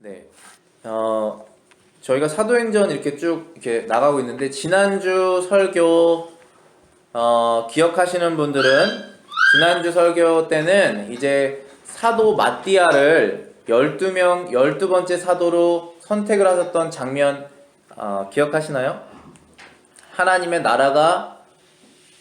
네. 저희가 사도행전 이렇게 쭉 이렇게 나가고 있는데, 지난주 설교, 기억하시는 분들은 지난주 설교 때는 이제 사도 마띠아를 12번째 사도로 선택을 하셨던 장면, 기억하시나요? 하나님의 나라가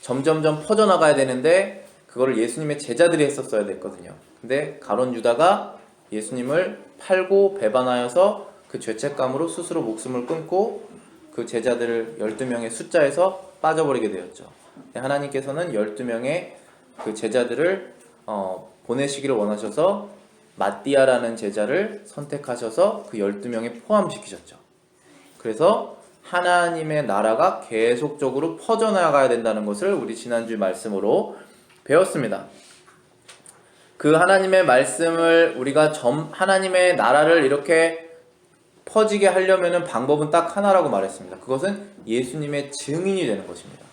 점점점 퍼져나가야 되는데, 그거를 예수님의 제자들이 했었어야 됐거든요. 근데 가룟 유다가 예수님을 팔고 배반하여서 그 죄책감으로 스스로 목숨을 끊고 그 제자들을 12명의 숫자에서 빠져버리게 되었죠. 하나님께서는 12명의 그 제자들을 보내시기를 원하셔서 마띠아라는 제자를 선택하셔서 그 12명에 포함시키셨죠. 그래서 하나님의 나라가 계속적으로 퍼져나가야 된다는 것을 우리 지난주 말씀으로 배웠습니다. 그 하나님의 말씀을 우리가 하나님의 나라를 이렇게 퍼지게 하려면 방법은 딱 하나라고 말했습니다. 그것은 예수님의 증인이 되는 것입니다.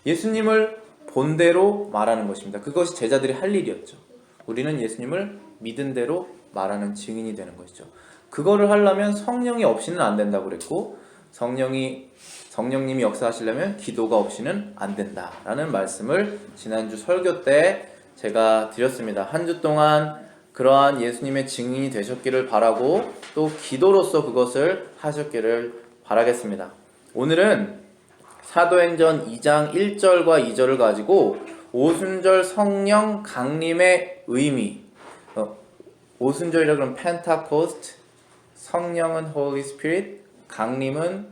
예수님을 본대로 말하는 것입니다. 그것이 제자들이 할 일이었죠. 우리는 예수님을 믿은 대로 말하는 증인이 되는 것이죠. 그거를 하려면 성령이 없이는 안 된다고 그랬고, 성령님이 역사하시려면 기도가 없이는 안 된다라는 말씀을 지난주 설교 때 제가 드렸습니다. 한 주 동안 그러한 예수님의 증인이 되셨기를 바라고 또 기도로서 그것을 하셨기를 바라겠습니다. 오늘은 사도행전 2장 1절과 2절을 가지고 오순절 성령 강림의 의미, 오순절이라 그러면 펜타코스트, 성령은 Holy Spirit, 강림은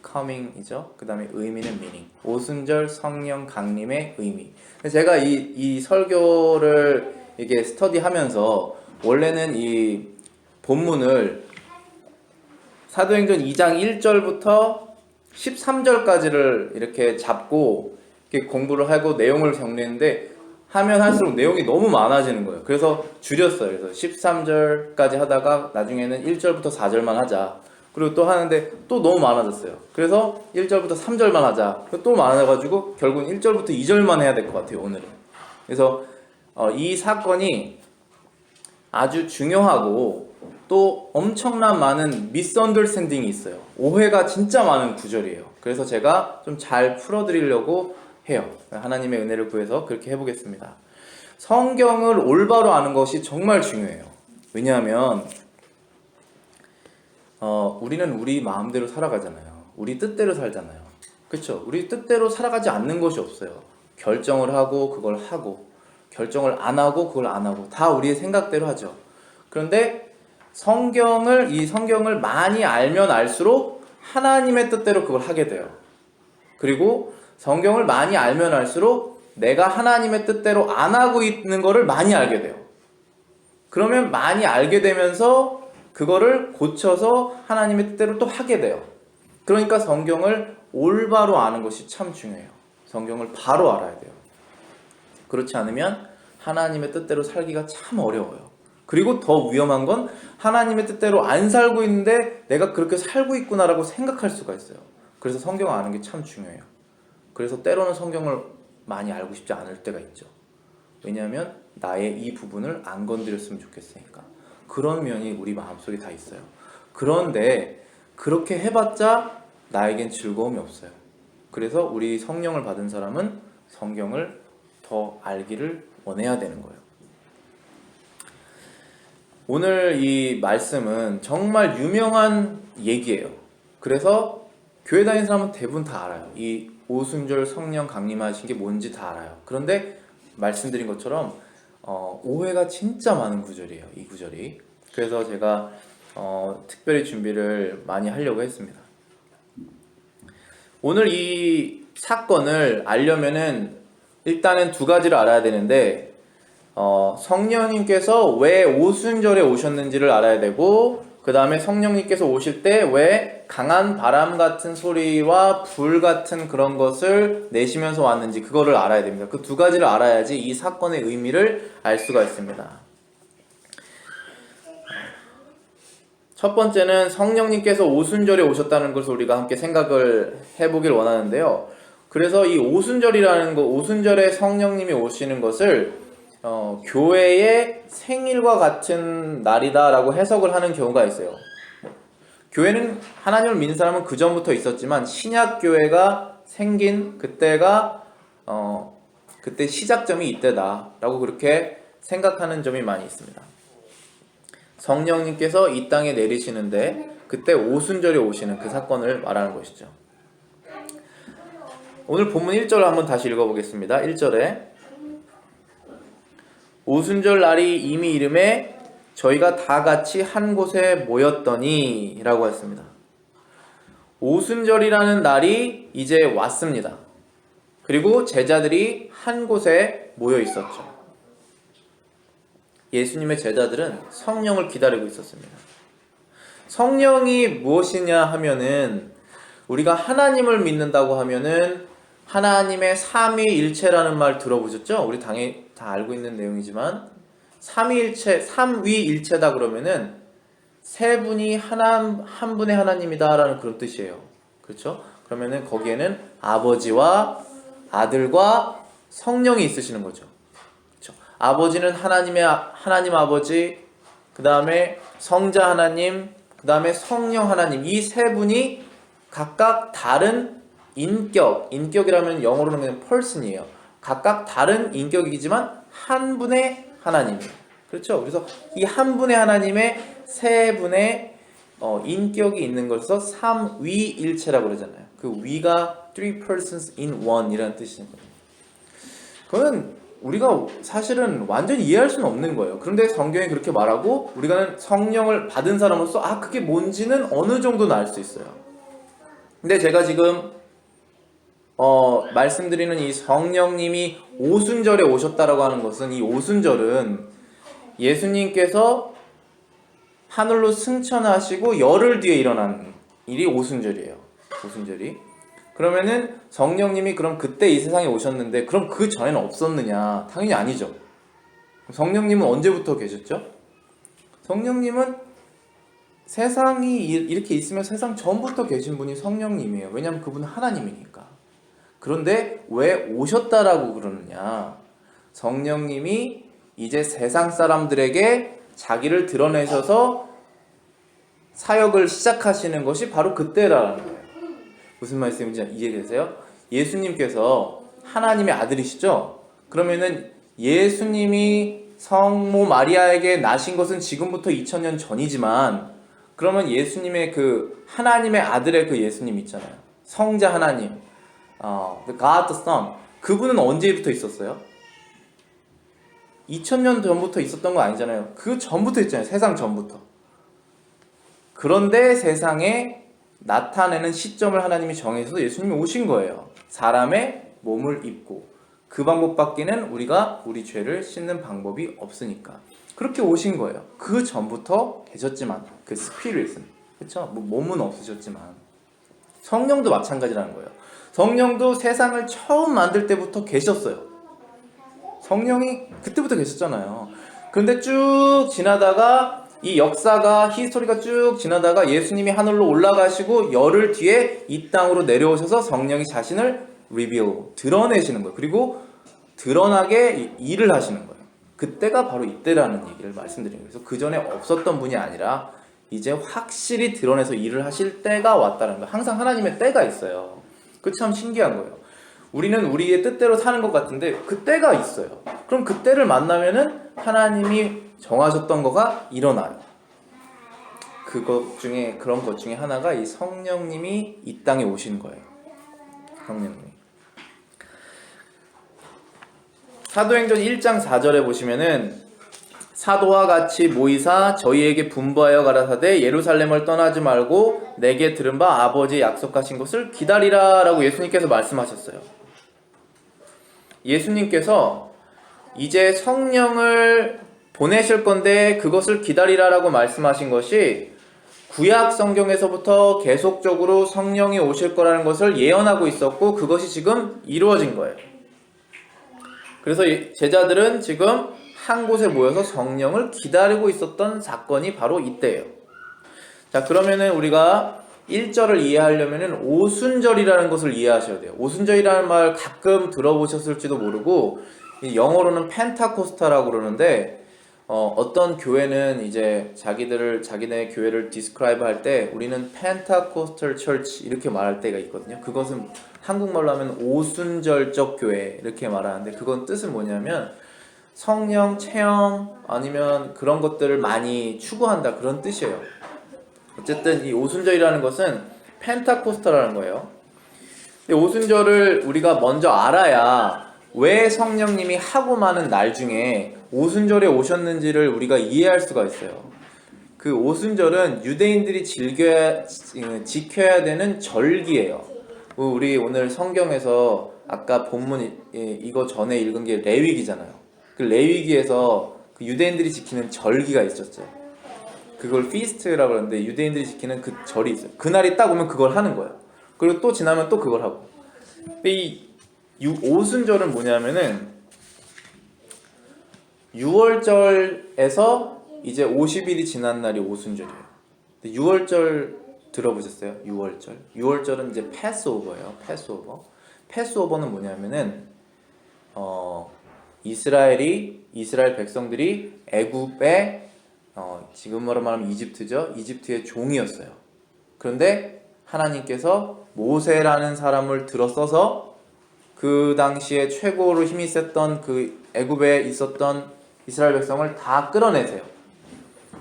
coming이죠. 그 다음에 의미는 meaning. 오순절 성령 강림의 의미. 제가 이 설교를 이게 스터디하면서 원래는 이 본문을 사도행전 2장 1절부터 13절까지를 이렇게 잡고 이렇게 공부를 하고 내용을 정리했는데, 하면 할수록 내용이 너무 많아지는 거예요. 그래서 줄였어요. 그래서 13절까지 하다가 나중에는 1절부터 4절만 하자. 그리고 또 하는데 또 너무 많아졌어요. 그래서 1절부터 3절만 하자. 또 많아가지고 결국은 1절부터 2절만 해야 될 것 같아요, 오늘은. 그래서 이 사건이 아주 중요하고 또 엄청난 많은 미스언더스탠딩이 있어요. 오해가 진짜 많은 구절이에요. 그래서 제가 좀 잘 풀어드리려고 해요. 하나님의 은혜를 구해서 그렇게 해보겠습니다. 성경을 올바로 아는 것이 정말 중요해요. 왜냐하면 우리는 우리 마음대로 살아가잖아요. 우리 뜻대로 살잖아요. 그렇죠? 우리 뜻대로 살아가지 않는 것이 없어요. 결정을 하고 그걸 하고, 결정을 안 하고 그걸 안 하고, 다 우리의 생각대로 하죠. 그런데 이 성경을 많이 알면 알수록 하나님의 뜻대로 그걸 하게 돼요. 그리고 성경을 많이 알면 알수록 내가 하나님의 뜻대로 안 하고 있는 거를 많이 알게 돼요. 그러면 많이 알게 되면서 그거를 고쳐서 하나님의 뜻대로 또 하게 돼요. 그러니까 성경을 올바로 아는 것이 참 중요해요. 성경을 바로 알아야 돼요. 그렇지 않으면 하나님의 뜻대로 살기가 참 어려워요. 그리고 더 위험한 건 하나님의 뜻대로 안 살고 있는데 내가 그렇게 살고 있구나라고 생각할 수가 있어요. 그래서 성경을 아는 게 참 중요해요. 그래서 때로는 성경을 많이 알고 싶지 않을 때가 있죠. 왜냐하면 나의 이 부분을 안 건드렸으면 좋겠으니까. 그런 면이 우리 마음속에 다 있어요. 그런데 그렇게 해봤자 나에겐 즐거움이 없어요. 그래서 우리 성령을 받은 사람은 성경을 더 알기를 원해야 되는 거예요. 오늘 이 말씀은 정말 유명한 얘기예요. 그래서 교회 다니는 사람은 대부분 다 알아요. 이 오순절 성령 강림하신 게 뭔지 다 알아요. 그런데 말씀드린 것처럼 오해가 진짜 많은 구절이에요, 이 구절이. 그래서 제가 특별히 준비를 많이 하려고 했습니다. 오늘 이 사건을 알려면은 일단은 두 가지를 알아야 되는데, 성령님께서 왜 오순절에 오셨는지를 알아야 되고, 그 다음에 성령님께서 오실 때 왜 강한 바람 같은 소리와 불 같은 그런 것을 내시면서 왔는지 그거를 알아야 됩니다. 그 두 가지를 알아야지 이 사건의 의미를 알 수가 있습니다. 첫 번째는 성령님께서 오순절에 오셨다는 것을 우리가 함께 생각을 해보길 원하는데요. 그래서 이 오순절이라는 거, 오순절에 성령님이 오시는 것을 교회의 생일과 같은 날이다라고 해석을 하는 경우가 있어요. 교회는 하나님을 믿는 사람은 그 전부터 있었지만 신약 교회가 생긴 그때가 그때 시작점이 이때다라고 그렇게 생각하는 점이 많이 있습니다. 성령님께서 이 땅에 내리시는데 그때 오순절에 오시는 그 사건을 말하는 것이죠. 오늘 본문 1절을 한번 다시 읽어보겠습니다. 1절에 오순절 날이 이미 이름에 저희가 다 같이 한 곳에 모였더니 라고 했습니다. 오순절이라는 날이 이제 왔습니다. 그리고 제자들이 한 곳에 모여 있었죠. 예수님의 제자들은 성령을 기다리고 있었습니다. 성령이 무엇이냐 하면은 우리가 하나님을 믿는다고 하면은 하나님의 삼위일체라는 말 들어보셨죠? 우리 당연히 다 알고 있는 내용이지만 삼위일체, 삼위일체다 그러면은 세 분이 한 분의 하나님이다라는 그런 뜻이에요. 그렇죠? 그러면은 거기에는 아버지와 아들과 성령이 있으시는 거죠. 그렇죠? 아버지는 하나님 아버지, 그 다음에 성자 하나님, 그 다음에 성령 하나님, 이 세 분이 각각 다른 인격이라면 영어로는 그냥 person이에요. 각각 다른 인격이지만 한 분의 하나님이에요. 그렇죠? 그래서 이 한 분의 하나님의 세 분의 인격이 있는 것을 삼위일체라고 그러잖아요. 그 위가 three persons in one 이라는 뜻이거든요. 그건 우리가 사실은 완전히 이해할 수는 없는 거예요. 그런데 성경이 그렇게 말하고 우리가 성령을 받은 사람으로서 그게 뭔지는 어느 정도는 알 수 있어요. 근데 제가 지금 말씀드리는 이 성령님이 오순절에 오셨다라고 하는 것은 이 오순절은 예수님께서 하늘로 승천하시고 열흘 뒤에 일어난 일이 오순절이에요. 오순절이. 그러면은 성령님이 그럼 그때 이 세상에 오셨는데 그럼 그 전에는 없었느냐? 당연히 아니죠. 성령님은 언제부터 계셨죠? 성령님은 세상이 이렇게 있으면 세상 전부터 계신 분이 성령님이에요. 왜냐하면 그분은 하나님이니까. 그런데 왜 오셨다라고 그러느냐? 성령님이 이제 세상 사람들에게 자기를 드러내셔서 사역을 시작하시는 것이 바로 그때라는 거예요. 무슨 말씀인지 이해되세요? 예수님께서 하나님의 아들이시죠? 그러면은 예수님이 성모 마리아에게 나신 것은 지금부터 2000년 전이지만 그러면 예수님의 그 하나님의 아들의 그 예수님 있잖아요. 성자 하나님, the God the Son. 그분은 언제부터 있었어요? 2000년 전부터 있었던 거 아니잖아요. 그 전부터 있잖아요. 세상 전부터. 그런데 세상에 나타내는 시점을 하나님이 정해서 예수님이 오신 거예요. 사람의 몸을 입고. 그 방법밖에는 우리가 우리 죄를 씻는 방법이 없으니까. 그렇게 오신 거예요. 그 전부터 계셨지만 그 스피릿은, 그렇죠? 몸은 없으셨지만 성령도 마찬가지라는 거예요. 성령도 세상을 처음 만들 때부터 계셨어요. 성령이 그때부터 계셨잖아요. 그런데 쭉 지나다가 이 역사가 히스토리가 쭉 지나다가 예수님이 하늘로 올라가시고 열흘 뒤에 이 땅으로 내려오셔서 성령이 자신을 드러내시는 거예요. 그리고 드러나게 일을 하시는 거예요. 그때가 바로 이때라는 얘기를 말씀드리는 거예요. 그래서 그 전에 없었던 분이 아니라 이제 확실히 드러내서 일을 하실 때가 왔다는 거예요. 항상 하나님의 때가 있어요. 그게 참 신기한 거예요. 우리는 우리의 뜻대로 사는 것 같은데 그 때가 있어요. 그럼 그 때를 만나면은 하나님이 정하셨던 거가 일어나요. 그런 것 중에 하나가 이 성령님이 이 땅에 오신 거예요. 성령님이. 사도행전 1장 4절에 보시면은 사도와 같이 모이사 저희에게 분부하여 가라사대 예루살렘을 떠나지 말고 내게 들은 바 아버지 약속하신 것을 기다리라 라고 예수님께서 말씀하셨어요. 예수님께서 이제 성령을 보내실 건데 그것을 기다리라 라고 말씀하신 것이 구약 성경에서부터 계속적으로 성령이 오실 거라는 것을 예언하고 있었고 그것이 지금 이루어진 거예요. 그래서 제자들은 지금 한 곳에 모여서 성령을 기다리고 있었던 사건이 바로 이때예요. 자, 그러면은 우리가 1절을 이해하려면은 오순절이라는 것을 이해하셔야 돼요. 오순절이라는 말 가끔 들어보셨을지도 모르고 이 영어로는 펜타코스타라고 그러는데 어떤 교회는 이제 자기네 교회를 디스크라이브 할 때 우리는 펜타코스탈 처치 이렇게 말할 때가 있거든요. 그것은 한국말로 하면 오순절적 교회 이렇게 말하는데 그건 뜻은 뭐냐면 성령 체험 아니면 그런 것들을 많이 추구한다 그런 뜻이에요. 어쨌든 이 오순절이라는 것은 펜타코스타라는 거예요. 근데 오순절을 우리가 먼저 알아야 왜 성령님이 하고 많은 날 중에 오순절에 오셨는지를 우리가 이해할 수가 있어요. 그 오순절은 유대인들이 지켜야 되는 절기예요. 우리 오늘 성경에서 아까 본문 이거 전에 읽은 게 레위기잖아요. 그 레위기에서 그 유대인들이 지키는 절기가 있었죠. 그걸 피스트라고 하는데 유대인들이 지키는 그 절이 있어요. 그날이 딱 오면 그걸 하는 거예요. 그리고 또 지나면 또 그걸 하고. 근데 이 오순절은 뭐냐면은 6월절에서 이제 50일이 지난 날이 오순절이에요. 6월절 들어보셨어요? 6월절. 6월절은 이제 패스오버예요. 패스오버는 뭐냐면은 이스라엘 백성들이 애굽에 지금으로 말하면 이집트죠. 이집트의 종이었어요. 그런데 하나님께서 모세라는 사람을 들어써서 그 당시에 최고로 힘이 셌던 그 애굽에 있었던 이스라엘 백성을 다 끌어내세요.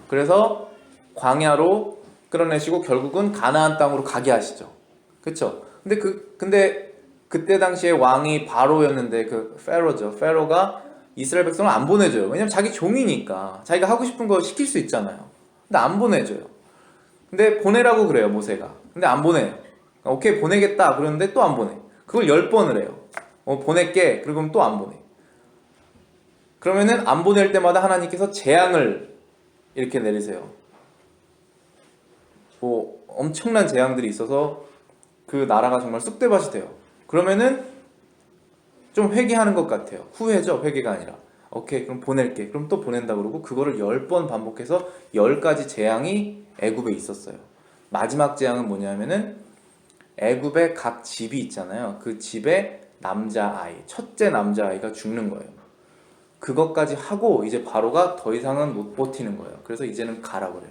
그래서 광야로 끌어내시고 결국은 가나안 땅으로 가게 하시죠. 그렇죠? 근데 그때 당시에 왕이 바로였는데 그 페로죠. 페로가 이스라엘 백성을 안 보내줘요. 왜냐면 자기 종이니까 자기가 하고 싶은 거 시킬 수 있잖아요. 근데 안 보내줘요. 근데 보내라고 그래요, 모세가. 근데 안 보내요. 오케이, 보내겠다. 그러는데 또 안 보내. 그걸 10번을 해요. 보낼게. 그러면 또 안 보내. 그러면은 안 보낼 때마다 하나님께서 재앙을 이렇게 내리세요. 뭐 엄청난 재앙들이 있어서 그 나라가 정말 쑥대밭이 돼요. 그러면은 좀 회개하는 것 같아요. 후회죠, 회개가 아니라. 오케이, 그럼 보낼게. 그럼 또 보낸다 그러고 그거를 10번 반복해서 10가지 재앙이 애굽에 있었어요. 마지막 재앙은 뭐냐면은 애굽의 각 집이 있잖아요. 그 집에 남자아이, 첫째 남자아이가 죽는 거예요. 그것까지 하고 이제 바로가 더 이상은 못 버티는 거예요. 그래서 이제는 가라 그래요.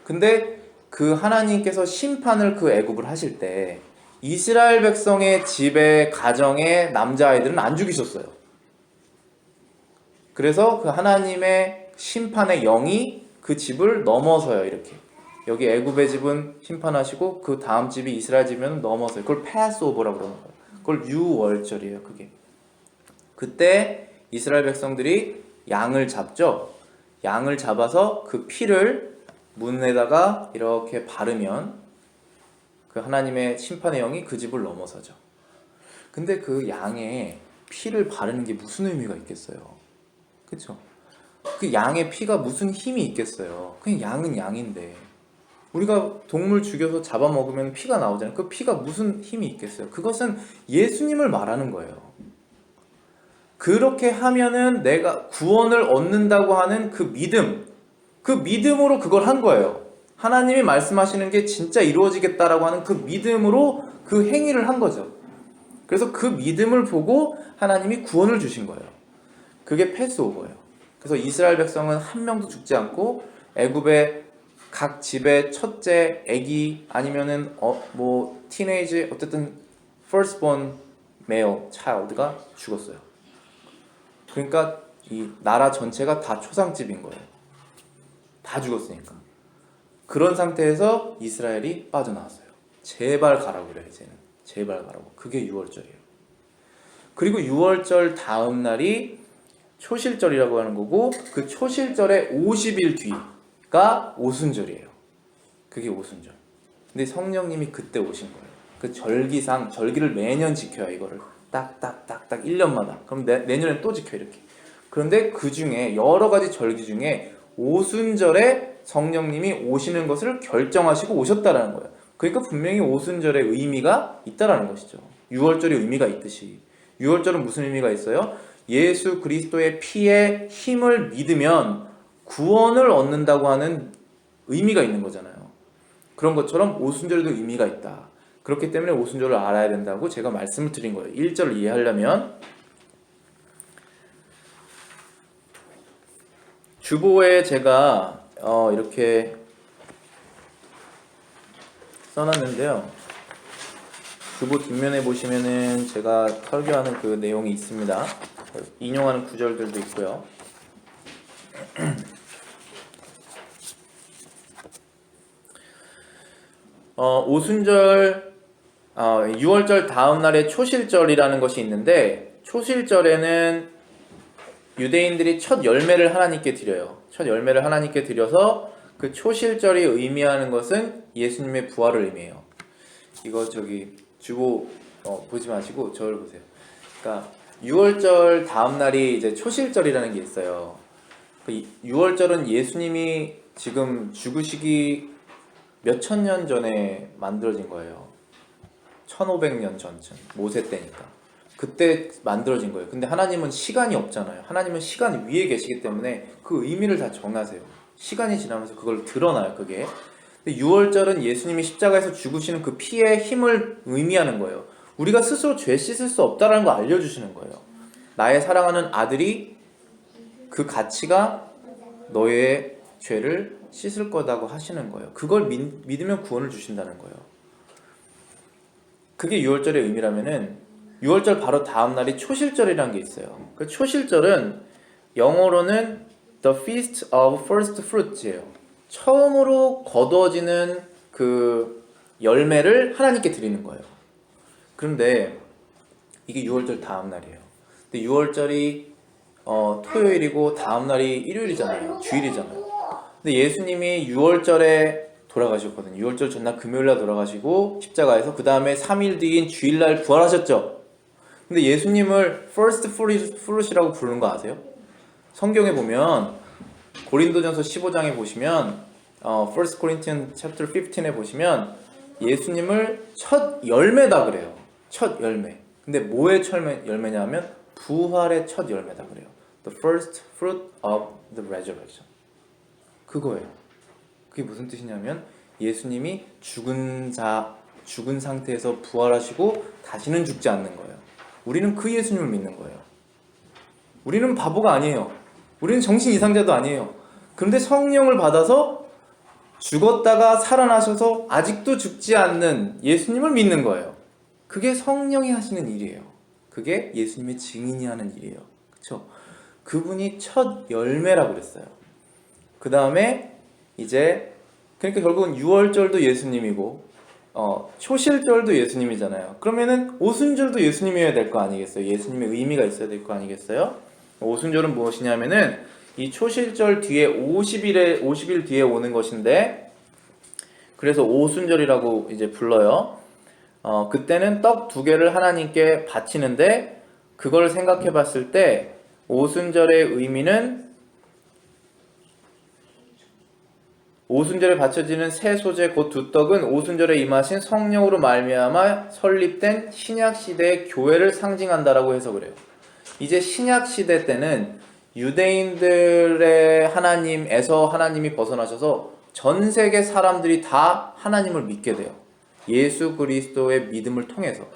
근데 그 하나님께서 심판을 그 애굽을 하실 때 이스라엘 백성의 집의 가정의 남자아이들은 안 죽이셨어요. 그래서 그 하나님의 심판의 영이 그 집을 넘어서요. 이렇게 여기 애굽의 집은 심판하시고 그 다음 집이 이스라엘 집이면 넘어서요. 그걸 패스오버라고 그러는 거예요. 그걸 유월절이에요. 그게 그때 이스라엘 백성들이 양을 잡죠. 양을 잡아서 그 피를 문에다가 이렇게 바르면 그 하나님의 심판의 영이 그 집을 넘어서죠. 근데 그 양의 피를 바르는 게 무슨 의미가 있겠어요? 그쵸? 그 양의 피가 무슨 힘이 있겠어요? 그냥 양은 양인데 우리가 동물 죽여서 잡아먹으면 피가 나오잖아요. 그 피가 무슨 힘이 있겠어요? 그것은 예수님을 말하는 거예요. 그렇게 하면은 내가 구원을 얻는다고 하는 그 믿음으로 그걸 한 거예요. 하나님이 말씀하시는 게 진짜 이루어지겠다라고 하는 그 믿음으로 그 행위를 한 거죠. 그래서 그 믿음을 보고 하나님이 구원을 주신 거예요. 그게 패스오버예요. 그래서 이스라엘 백성은 한 명도 죽지 않고 애굽의 각 집의 첫째 아기 아니면은 뭐 티네이지 어쨌든 firstborn male child가 죽었어요. 그러니까 이 나라 전체가 다 초상집인 거예요. 다 죽었으니까. 그런 상태에서 이스라엘이 빠져나왔어요. 제발 가라고 그래요. 이제는 제발 가라고. 그게 6월절이에요. 그리고 6월절 다음 날이 초실절이라고 하는 거고 그 초실절의 50일 뒤가 오순절이에요. 그게 오순절. 근데 성령님이 그때 오신 거예요. 그 절기를 매년 지켜요. 이거를 딱딱딱딱 1년마다. 그럼 내년엔 또 지켜 이렇게. 그런데 그 중에 여러 가지 절기 중에 오순절에 성령님이 오시는 것을 결정하시고 오셨다라는 거예요. 그러니까 분명히 오순절의 의미가 있다라는 것이죠. 6월절의 의미가 있듯이 6월절은 무슨 의미가 있어요? 예수 그리스도의 피의 힘을 믿으면 구원을 얻는다고 하는 의미가 있는 거잖아요. 그런 것처럼 오순절에도 의미가 있다. 그렇기 때문에 오순절을 알아야 된다고 제가 말씀을 드린 거예요. 1절을 이해하려면 주보에 제가 이렇게 써놨는데요. 주보 뒷면에 보시면은 제가 설교하는 그 내용이 있습니다. 인용하는 구절들도 있고요. 오순절 6월절 다음 날에 초실절이라는 것이 있는데, 초실절에는 유대인들이 첫 열매를 하나님께 드려요. 첫 열매를 하나님께 드려서 그 초실절이 의미하는 것은 예수님의 부활을 의미해요. 이거 저기 주보 보지 마시고 저를 보세요. 그러니까 6월절 다음 날이 이제 초실절이라는 게 있어요. 6월절은 예수님이 지금 죽으시기 몇천 년 전에 만들어진 거예요. 1500년 전쯤, 모세 때니까. 그때 만들어진 거예요. 근데 하나님은 시간이 없잖아요. 하나님은 시간 위에 계시기 때문에 그 의미를 다 정하세요. 시간이 지나면서 그걸 드러나요, 그게. 6월절은 예수님이 십자가에서 죽으시는 그 피의 힘을 의미하는 거예요. 우리가 스스로 죄 씻을 수 없다는 거 알려주시는 거예요. 나의 사랑하는 아들이 그 가치가 너의 죄를 씻을 거다고 하시는 거예요. 그걸 믿으면 구원을 주신다는 거예요. 그게 6월절의 의미라면은 6월절 바로 다음 날이 초실절이라는 게 있어요. 그 초실절은 영어로는 The Feast of First Fruits예요. 처음으로 거두어지는 그 열매를 하나님께 드리는 거예요. 그런데 이게 6월절 다음 날이에요. 근데 6월절이 토요일이고 다음 날이 일요일이잖아요. 주일이잖아요. 근데 예수님이 6월절에 돌아가셨거든요. 6월절 전날 금요일날 돌아가시고 십자가에서 그 다음에 3일 뒤인 주일날 부활하셨죠. 근데 예수님을 First Fruit이라고 부르는 거 아세요? 성경에 보면 고린도전서 15장에 보시면 First Corinthians chapter 15에 보시면 예수님을 첫 열매다 그래요. 첫 열매. 근데 뭐의 첫 열매냐면 부활의 첫 열매다 그래요. The first fruit of the resurrection. 그거예요. 그게 무슨 뜻이냐면 예수님이 죽은 상태에서 부활하시고 다시는 죽지 않는 거예요. 우리는 그 예수님을 믿는 거예요. 우리는 바보가 아니에요. 우리는 정신 이상자도 아니에요. 그런데 성령을 받아서 죽었다가 살아나셔서 아직도 죽지 않는 예수님을 믿는 거예요. 그게 성령이 하시는 일이에요. 그게 예수님의 증인이 하는 일이에요. 그렇죠? 그분이 첫 열매라고 그랬어요. 그 다음에 이제 그러니까 결국은 6월절도 예수님이고 초실절도 예수님이잖아요. 그러면은 오순절도 예수님이어야 될 거 아니겠어요? 예수님의 의미가 있어야 될 거 아니겠어요? 오순절은 무엇이냐면은 이 초실절 뒤에 50일 뒤에 오는 것인데, 그래서 오순절이라고 이제 불러요. 그때는 떡 2개를 하나님께 바치는데, 그걸 생각해 봤을 때 오순절의 의미는 오순절에 바쳐지는 새 소재 곧 두 떡은 오순절에 임하신 성령으로 말미암아 설립된 신약 시대의 교회를 상징한다라고 해서 그래요. 이제 신약 시대 때는 유대인들의 하나님에서 하나님이 벗어나셔서 전 세계 사람들이 다 하나님을 믿게 돼요. 예수 그리스도의 믿음을 통해서.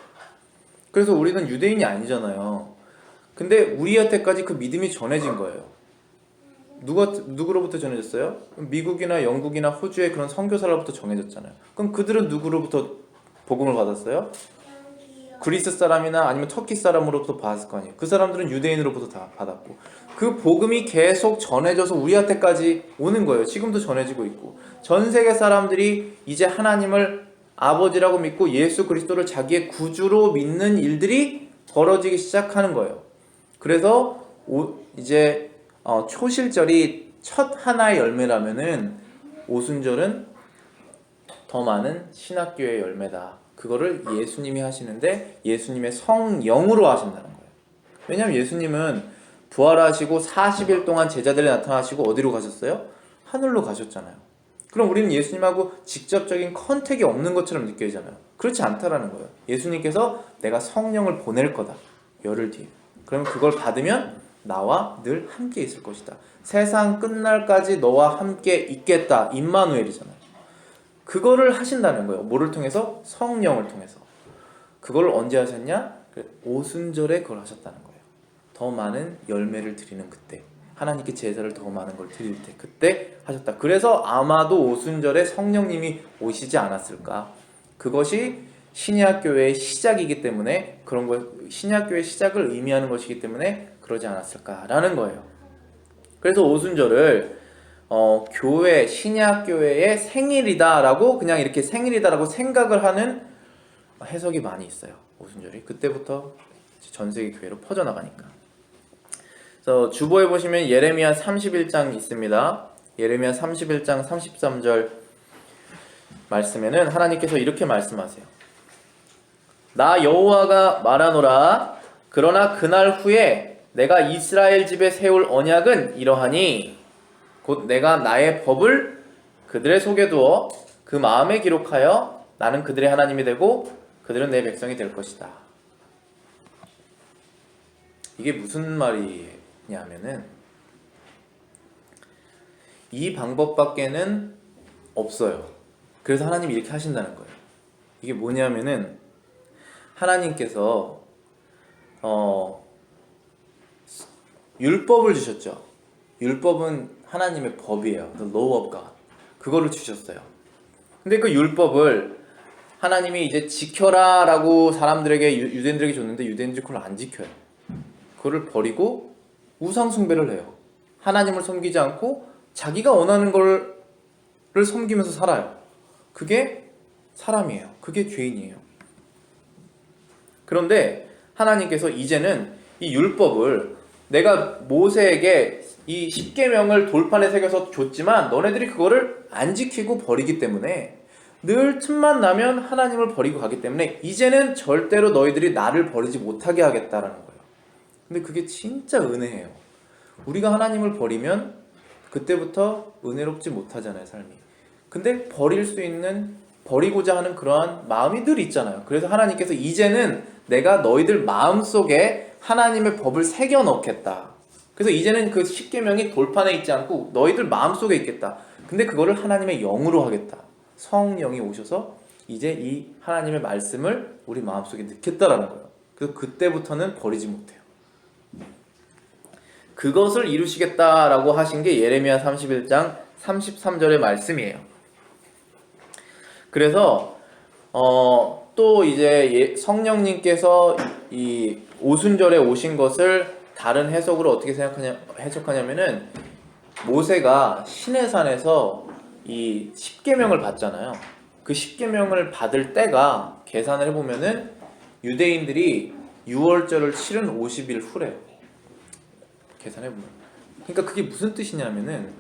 그래서 우리는 유대인이 아니잖아요. 근데 우리한테까지 그 믿음이 전해진 거예요. 누구로부터 전해졌어요? 미국이나 영국이나 호주의 그런 선교사로부터 전해졌잖아요. 그럼 그들은 누구로부터 복음을 받았어요? 그리스 사람이나 아니면 터키 사람으로부터 받았을 거 아니에요. 그 사람들은 유대인으로부터 다 받았고, 그 복음이 계속 전해져서 우리한테까지 오는 거예요. 지금도 전해지고 있고, 전 세계 사람들이 이제 하나님을 아버지라고 믿고 예수 그리스도를 자기의 구주로 믿는 일들이 벌어지기 시작하는 거예요. 그래서 이제 초실절이 첫 하나의 열매라면은 오순절은 더 많은 신학교의 열매다. 그거를 예수님이 하시는데 예수님의 성령으로 하신다는 거예요. 왜냐하면 예수님은 부활하시고 40일 동안 제자들에 나타나시고 어디로 가셨어요? 하늘로 가셨잖아요. 그럼 우리는 예수님하고 직접적인 컨택이 없는 것처럼 느껴지잖아요. 그렇지 않다라는 거예요. 예수님께서 내가 성령을 보낼 거다. 열흘 뒤에. 그러면 그걸 받으면 나와 늘 함께 있을 것이다. 세상 끝날까지 너와 함께 있겠다. 임마누엘이잖아요. 그거를 하신다는 거예요. 뭐를 통해서? 성령을 통해서. 그걸 언제 하셨냐? 오순절에 그걸 하셨다는 거예요. 더 많은 열매를 드리는 그때. 하나님께 제사를 더 많은 걸 드릴 때 그때 하셨다. 그래서 아마도 오순절에 성령님이 오시지 않았을까. 그것이 신약교회의 시작이기 때문에 그런 걸 신약교회의 시작을 의미하는 것이기 때문에 그러지 않았을까라는 거예요. 그래서 오순절을 교회 신약교회의 생일이다라고 그냥 이렇게 생일이다라고 생각을 하는 해석이 많이 있어요. 오순절이 그때부터 전 세계 교회로 퍼져나가니까. 그래서 주보에 보시면 예레미야 31장 있습니다. 예레미야 31장 33절 말씀에는 하나님께서 이렇게 말씀하세요. 나 여호와가 말하노라. 그러나 그날 후에 내가 이스라엘 집에 세울 언약은 이러하니 곧 내가 나의 법을 그들의 속에 두어 그 마음에 기록하여 나는 그들의 하나님이 되고 그들은 내 백성이 될 것이다. 이게 무슨 말이냐면은 이 방법밖에는 없어요. 그래서 하나님이 이렇게 하신다는 거예요. 이게 뭐냐면은 하나님께서 율법을 주셨죠. 율법은 하나님의 법이에요. The law of God. 그거를 주셨어요. 근데 그 율법을 하나님이 이제 지켜라 라고 사람들에게 유대인들에게 줬는데 유대인들이 그걸 안 지켜요. 그거를 버리고 우상 숭배를 해요. 하나님을 섬기지 않고 자기가 원하는 거를 섬기면서 살아요. 그게 사람이에요. 그게 죄인이에요. 그런데 하나님께서 이제는 이 율법을 내가 모세에게 이 십계명을 돌판에 새겨서 줬지만 너네들이 그거를 안 지키고 버리기 때문에 늘 틈만 나면 하나님을 버리고 가기 때문에 이제는 절대로 너희들이 나를 버리지 못하게 하겠다라는 거예요. 근데 그게 진짜 은혜예요. 우리가 하나님을 버리면 그때부터 은혜롭지 못하잖아요, 삶이. 근데 버리고자 하는 그러한 마음이 늘 있잖아요. 그래서 하나님께서 이제는 내가 너희들 마음속에 하나님의 법을 새겨 넣겠다. 그래서 이제는 그 십계명이 돌판에 있지 않고 너희들 마음속에 있겠다. 근데 그거를 하나님의 영으로 하겠다. 성령이 오셔서 이제 이 하나님의 말씀을 우리 마음속에 넣겠다라는 거예요. 그래서 그때부터는 버리지 못해요. 그것을 이루시겠다라고 하신 게 예레미야 31장 33절의 말씀이에요. 그래서 또 이제 성령님께서 이 오순절에 오신 것을 다른 해석으로 어떻게 해석하냐면은 모세가 시내산에서 이 십계명을 받잖아요. 그 십계명을 받을 때가 계산을 해보면은 유대인들이 유월절을 치른 50일 후래요. 계산해보면. 그러니까 그게 무슨 뜻이냐면은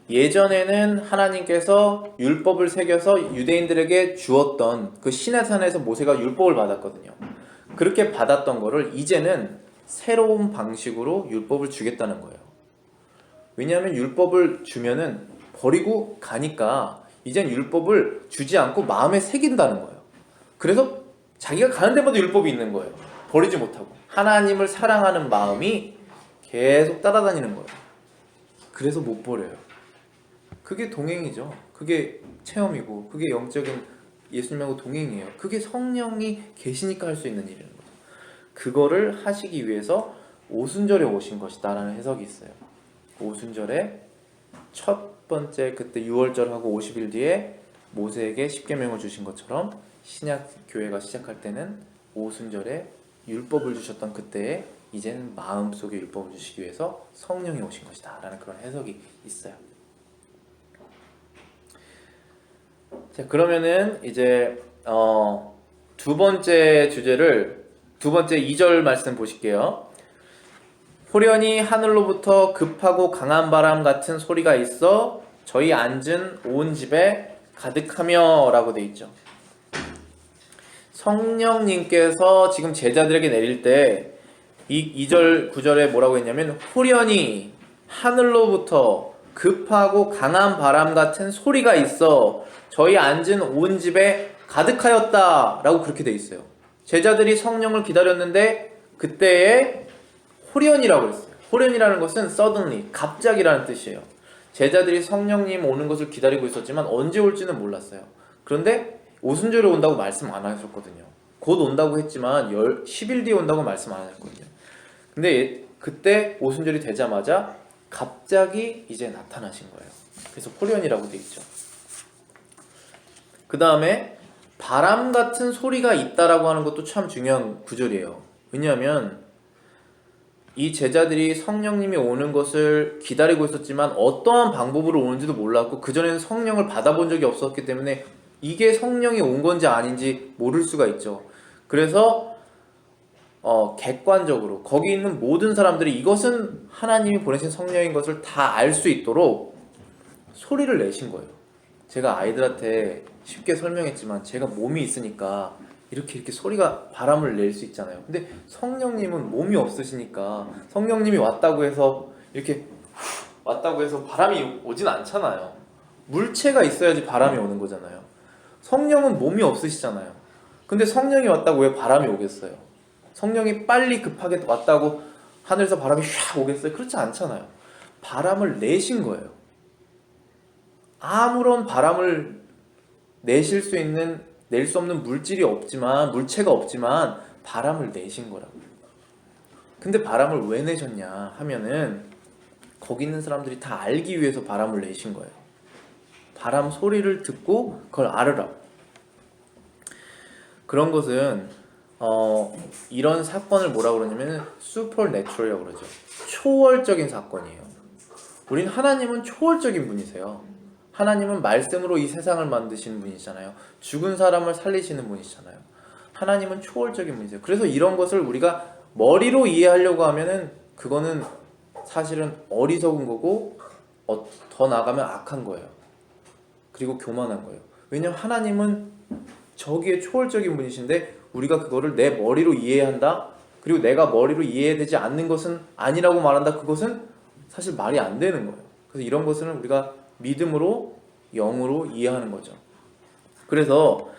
예전에는 하나님께서 율법을 새겨서 유대인들에게 주었던 그 시내산에서 모세가 율법을 받았거든요. 그렇게 받았던 거를 이제는 새로운 방식으로 율법을 주겠다는 거예요. 왜냐하면 율법을 주면은 버리고 가니까 이젠 율법을 주지 않고 마음에 새긴다는 거예요. 그래서 자기가 가는 데마다 율법이 있는 거예요. 버리지 못하고 하나님을 사랑하는 마음이 계속 따라다니는 거예요. 그래서 못 버려요. 그게 동행이죠. 그게 체험이고 그게 영적인 예수님하고 동행이에요. 그게 성령이 계시니까 할 수 있는 일이라는 거죠. 그거를 하시기 위해서 오순절에 오신 것이다 라는 해석이 있어요. 오순절에 첫 번째 그때 6월절하고 50일 뒤에 모세에게 십계명을 주신 것처럼 신약 교회가 시작할 때는 오순절에 율법을 주셨던 그때에 이제는 마음속에 율법을 주시기 위해서 성령이 오신 것이다 라는 그런 해석이 있어요. 자, 그러면은 이제 두 번째 2절 말씀 보실게요. 호련히 하늘로부터 급하고 강한 바람 같은 소리가 있어 저희 앉은 온 집에 가득하며 라고 돼 있죠. 성령님께서 지금 제자들에게 내릴 때 이 2절 9절에 뭐라고 했냐면 호련히 하늘로부터 급하고 강한 바람 같은 소리가 있어 저희 앉은 온 집에 가득하였다 라고 그렇게 돼 있어요. 제자들이 성령을 기다렸는데 그때에 호련이라고 했어요. 호련이라는 것은 suddenly, 갑자기라는 뜻이에요. 제자들이 성령님 오는 것을 기다리고 있었지만 언제 올지는 몰랐어요. 그런데 오순절에 온다고 말씀 안 하셨거든요. 곧 온다고 했지만 10일 뒤에 온다고 말씀 안 하셨거든요. 근데 그때 오순절이 되자마자 갑자기 이제 나타나신 거예요. 그래서 포리언이라고 돼 있죠. 그 다음에 바람 같은 소리가 있다라고 하는 것도 참 중요한 구절이에요. 왜냐하면 이 제자들이 성령님이 오는 것을 기다리고 있었지만 어떠한 방법으로 오는지도 몰랐고 그전에는 성령을 받아본 적이 없었기 때문에 이게 성령이 온 건지 아닌지 모를 수가 있죠. 그래서 객관적으로 거기 있는 모든 사람들이 이것은 하나님이 보내신 성령인 것을 다 알 수 있도록 소리를 내신 거예요. 제가 아이들한테 쉽게 설명했지만 제가 몸이 있으니까 이렇게 소리가 바람을 낼 수 있잖아요. 근데 성령님은 몸이 없으시니까 성령님이 왔다고 해서 이렇게 왔다고 해서 바람이 오진 않잖아요. 물체가 있어야지 바람이 오는 거잖아요. 성령은 몸이 없으시잖아요. 근데 성령이 왔다고 왜 바람이 오겠어요? 성령이 빨리 급하게 왔다고 하늘에서 바람이 샥 오겠어요? 그렇지 않잖아요. 바람을 내신 거예요. 아무런 바람을 낼 수 없는 물체가 없지만 바람을 내신 거라고요. 근데 바람을 왜 내셨냐 하면은 거기 있는 사람들이 다 알기 위해서 바람을 내신 거예요. 바람 소리를 듣고 그걸 알으라고. 그런 것은 이런 사건을 뭐라고 그러냐면 슈퍼내추럴이라고 그러죠. 초월적인 사건이에요. 하나님은 초월적인 분이세요. 하나님은 말씀으로 이 세상을 만드시는 분이잖아요. 죽은 사람을 살리시는 분이잖아요. 하나님은 초월적인 분이세요. 그래서 이런 것을 우리가 머리로 이해하려고 하면은 그거는 사실은 어리석은 거고 더 나아가면 악한 거예요. 그리고 교만한 거예요. 왜냐하면 하나님은 저기에 초월적인 분이신데 우리가 그거를 내 머리로 이해한다. 그리고 내가 머리로 이해되지 않는 것은 아니라고 말한다. 그것은 사실 말이 안 되는 거예요. 그래서 이런 것은 우리가 믿음으로 영으로 이해하는 거죠. 그래서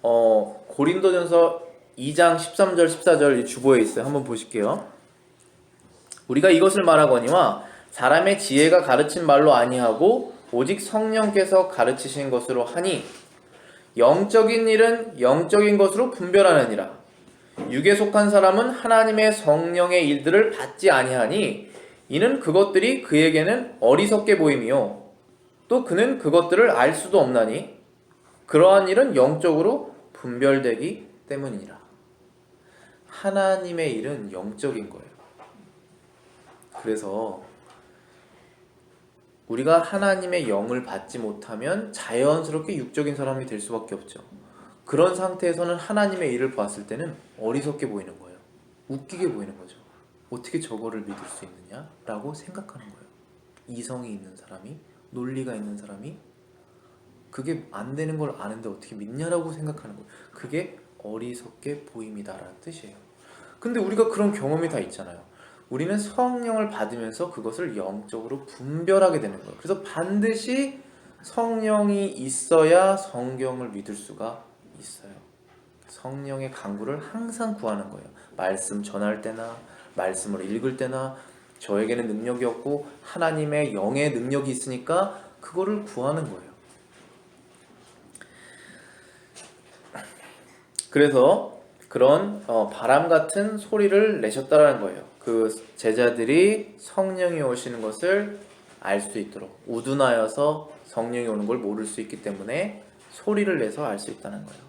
고린도전서 2장 13절 14절 이 주보에 있어요. 한번 보실게요. 우리가 이것을 말하거니와 사람의 지혜가 가르친 말로 아니하고 오직 성령께서 가르치신 것으로 하니 영적인 일은 영적인 것으로 분별하느니라. 육에 속한 사람은 하나님의 성령의 일들을 받지 아니하니 이는 그것들이 그에게는 어리석게 보임이요 또 그는 그것들을 알 수도 없나니 그러한 일은 영적으로 분별되기 때문이니라. 하나님의 일은 영적인 거예요. 그래서 우리가 하나님의 영을 받지 못하면 자연스럽게 육적인 사람이 될 수밖에 없죠. 그런 상태에서는 하나님의 일을 봤을 때는 어리석게 보이는 거예요. 웃기게 보이는 거죠. 어떻게 저거를 믿을 수 있느냐? 라고 생각하는 거예요. 이성이 있는 사람이, 논리가 있는 사람이 그게 안 되는 걸 아는데 어떻게 믿냐라고 생각하는 거예요. 그게 어리석게 보임이다라는 뜻이에요. 근데 우리가 그런 경험이 다 있잖아요. 우리는 성령을 받으면서 그것을 영적으로 분별하게 되는 거예요. 그래서 반드시 성령이 있어야 성경을 믿을 수가 있어요. 성령의 강구를 항상 구하는 거예요. 말씀 전할 때나 말씀을 읽을 때나 저에게는 능력이 없고 하나님의 영의 능력이 있으니까 그거를 구하는 거예요. 그래서 그런 바람 같은 소리를 내셨다라는 거예요. 그 제자들이 성령이 오시는 것을 알 수 있도록 우둔하여서 성령이 오는 걸 모를 수 있기 때문에 소리를 내서 알 수 있다는 거예요.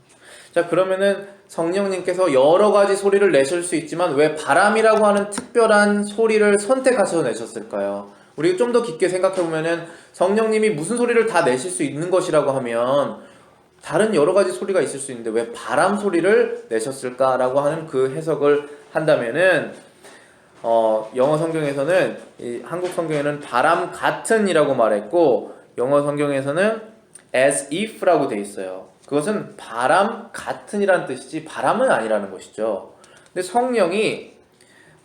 자, 그러면은 성령님께서 여러 가지 소리를 내실 수 있지만 왜 바람이라고 하는 특별한 소리를 선택하셔서 내셨을까요? 우리가 좀 더 깊게 생각해 보면은 성령님이 무슨 소리를 다 내실 수 있는 것이라고 하면 다른 여러 가지 소리가 있을 수 있는데 왜 바람 소리를 내셨을까라고 하는 그 해석을 한다면은 영어 성경에서는 한국 성경에는 바람 같은이라고 말했고 영어 성경에서는 as if라고 돼 있어요. 그것은 바람 같은이라는 뜻이지 바람은 아니라는 것이죠. 근데 성령이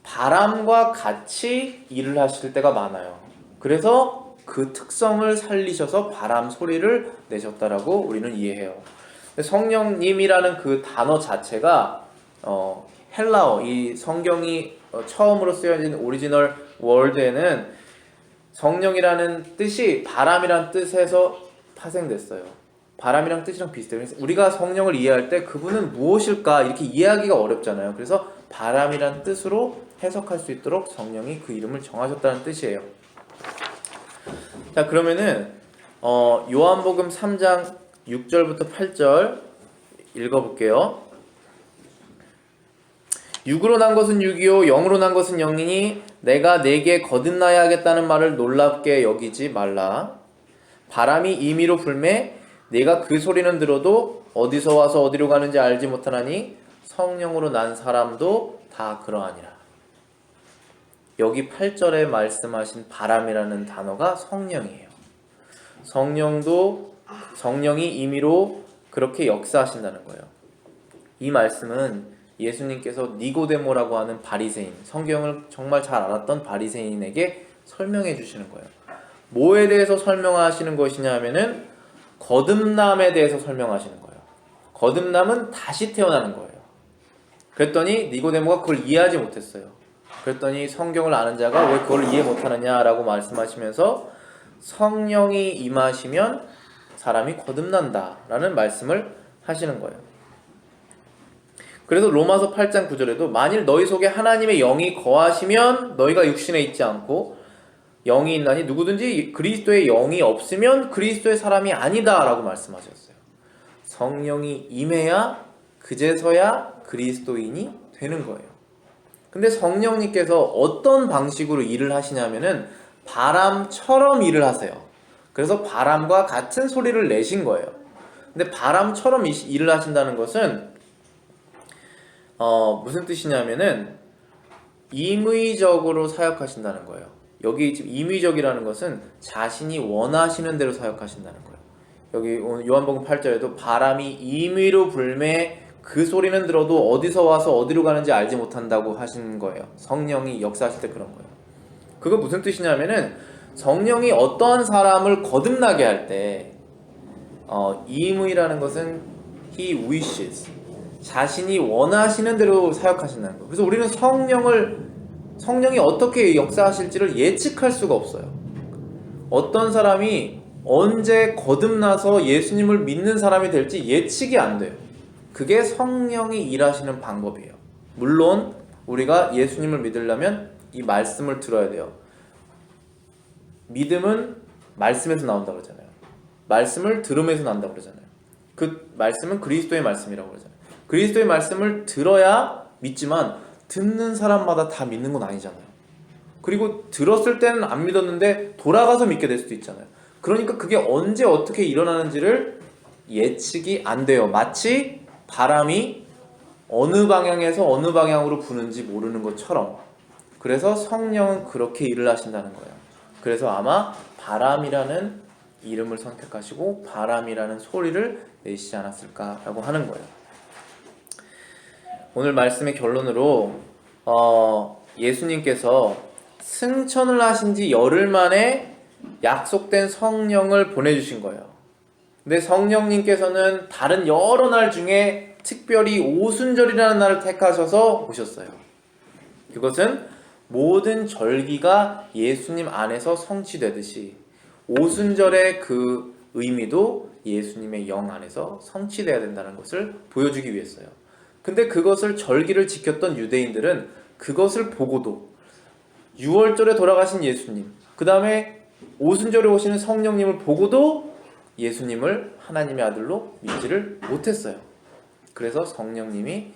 바람과 같이 일을 하실 때가 많아요. 그래서 그 특성을 살리셔서 바람 소리를 내셨다라고 우리는 이해해요. 성령님이라는 그 단어 자체가 헬라어, 이 성경이 처음으로 쓰여진 오리지널 월드에는 성령이라는 뜻이 바람이라는 뜻에서 파생됐어요. 바람이랑 뜻이랑 비슷해요. 그래서 우리가 성령을 이해할 때 그분은 무엇일까 이렇게 이해하기가 어렵잖아요. 그래서 바람이란 뜻으로 해석할 수 있도록 성령이 그 이름을 정하셨다는 뜻이에요. 자, 그러면은 요한복음 3장 6절부터 8절 읽어볼게요. 육으로 난 것은 육이요 영으로 난 것은 영이니 내가 내게 거듭나야 하겠다는 말을 놀랍게 여기지 말라. 바람이 임의로 불매 내가 그 소리는 들어도 어디서 와서 어디로 가는지 알지 못하나니 성령으로 난 사람도 다 그러하니라. 여기 8절에 말씀하신 바람이라는 단어가 성령이에요. 성령이 임의로 그렇게 역사하신다는 거예요. 이 말씀은 예수님께서 니고데모라고 하는 바리새인, 성경을 정말 잘 알았던 바리새인에게 설명해 주시는 거예요. 뭐에 대해서 설명하시는 것이냐 하면은 거듭남에 대해서 설명하시는 거예요. 거듭남은 다시 태어나는 거예요. 그랬더니 니고데모가 그걸 이해하지 못했어요. 그랬더니 성경을 아는 자가 왜 그걸 이해 못하느냐라고 말씀하시면서 성령이 임하시면 사람이 거듭난다라는 말씀을 하시는 거예요. 그래서 로마서 8장 9절에도 만일 너희 속에 하나님의 영이 거하시면 너희가 육신에 있지 않고 영이 있나니 누구든지 그리스도의 영이 없으면 그리스도의 사람이 아니다 라고 말씀하셨어요. 성령이 임해야 그제서야 그리스도인이 되는 거예요. 근데 성령님께서 어떤 방식으로 일을 하시냐면은 바람처럼 일을 하세요. 그래서 바람과 같은 소리를 내신 거예요. 근데 바람처럼 일을 하신다는 것은 무슨 뜻이냐면은 임의적으로 사역하신다는 거예요. 여기 지금 임의적이라는 것은 자신이 원하시는 대로 사역하신다는 거예요. 여기 요한복음 8절에도 바람이 임의로 불매 그 소리는 들어도 어디서 와서 어디로 가는지 알지 못한다고 하신 거예요. 성령이 역사하실 때 그런 거예요. 그거 무슨 뜻이냐면은 성령이 어떠한 사람을 거듭나게 할 때 임의라는 것은 he wishes, 자신이 원하시는 대로 사역하신다는 거예요. 그래서 우리는 성령이 어떻게 역사하실지를 예측할 수가 없어요. 어떤 사람이 언제 거듭나서 예수님을 믿는 사람이 될지 예측이 안 돼요. 그게 성령이 일하시는 방법이에요. 물론 우리가 예수님을 믿으려면 이 말씀을 들어야 돼요. 믿음은 말씀에서 나온다고 그러잖아요. 말씀을 들음에서 난다고 그러잖아요. 그 말씀은 그리스도의 말씀이라고 그러잖아요. 그리스도의 말씀을 들어야 믿지만 듣는 사람마다 다 믿는 건 아니잖아요. 그리고 들었을 때는 안 믿었는데 돌아가서 믿게 될 수도 있잖아요. 그러니까 그게 언제 어떻게 일어나는지를 예측이 안 돼요. 마치 바람이 어느 방향에서 어느 방향으로 부는지 모르는 것처럼. 그래서 성령은 그렇게 일을 하신다는 거예요. 그래서 아마 바람이라는 이름을 선택하시고 바람이라는 소리를 내시지 않았을까라고 하는 거예요. 오늘 말씀의 결론으로 예수님께서 승천을 하신 지 열흘 만에 약속된 성령을 보내주신 거예요. 근데 성령님께서는 다른 여러 날 중에 특별히 오순절이라는 날을 택하셔서 오셨어요. 그것은 모든 절기가 예수님 안에서 성취되듯이 오순절의 그 의미도 예수님의 영 안에서 성취되어야 된다는 것을 보여주기 위해서요. 근데 그것을 절기를 지켰던 유대인들은 그것을 보고도 6월절에 돌아가신 예수님, 그 다음에 오순절에 오시는 성령님을 보고도 예수님을 하나님의 아들로 믿지를 못했어요. 그래서 성령님이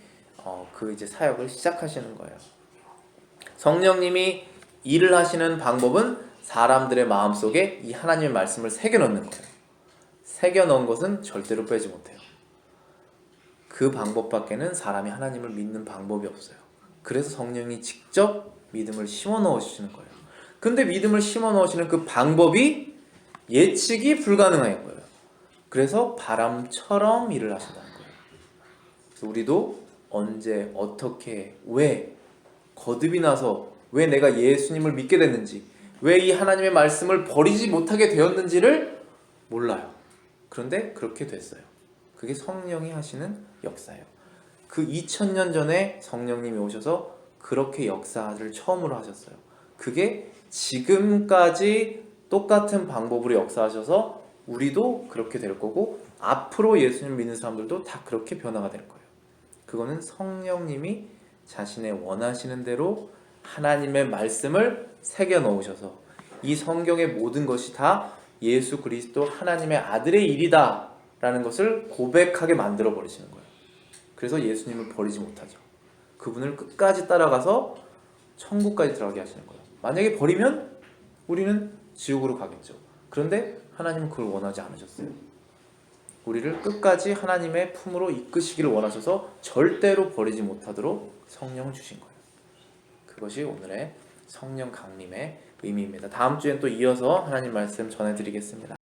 그 이제 사역을 시작하시는 거예요. 성령님이 일을 하시는 방법은 사람들의 마음속에 이 하나님의 말씀을 새겨넣는 거예요. 새겨넣은 것은 절대로 빼지 못해요. 그 방법밖에는 사람이 하나님을 믿는 방법이 없어요. 그래서 성령이 직접 믿음을 심어 넣으시는 거예요. 근데 믿음을 심어 넣으시는 그 방법이 예측이 불가능한 거예요. 그래서 바람처럼 일을 하신다는 거예요. 그래서 우리도 언제, 어떻게, 왜 거듭이 나서 왜 내가 예수님을 믿게 됐는지, 왜 이 하나님의 말씀을 버리지 못하게 되었는지를 몰라요. 그런데 그렇게 됐어요. 그게 성령이 하시는 역사예요. 그 2000년 전에 성령님이 오셔서 그렇게 역사를 처음으로 하셨어요. 그게 지금까지 똑같은 방법으로 역사하셔서 우리도 그렇게 될 거고 앞으로 예수님 믿는 사람들도 다 그렇게 변화가 될 거예요. 그거는 성령님이 자신의 원하시는 대로 하나님의 말씀을 새겨 넣으셔서 이 성경의 모든 것이 다 예수 그리스도 하나님의 아들의 일이다 라는 것을 고백하게 만들어 버리시는 거예요. 그래서 예수님을 버리지 못하죠. 그분을 끝까지 따라가서 천국까지 들어가게 하시는 거예요. 만약에 버리면 우리는 지옥으로 가겠죠. 그런데 하나님은 그걸 원하지 않으셨어요. 우리를 끝까지 하나님의 품으로 이끄시기를 원하셔서 절대로 버리지 못하도록 성령을 주신 거예요. 그것이 오늘의 성령 강림의 의미입니다. 다음 주엔 또 이어서 하나님 말씀 전해드리겠습니다.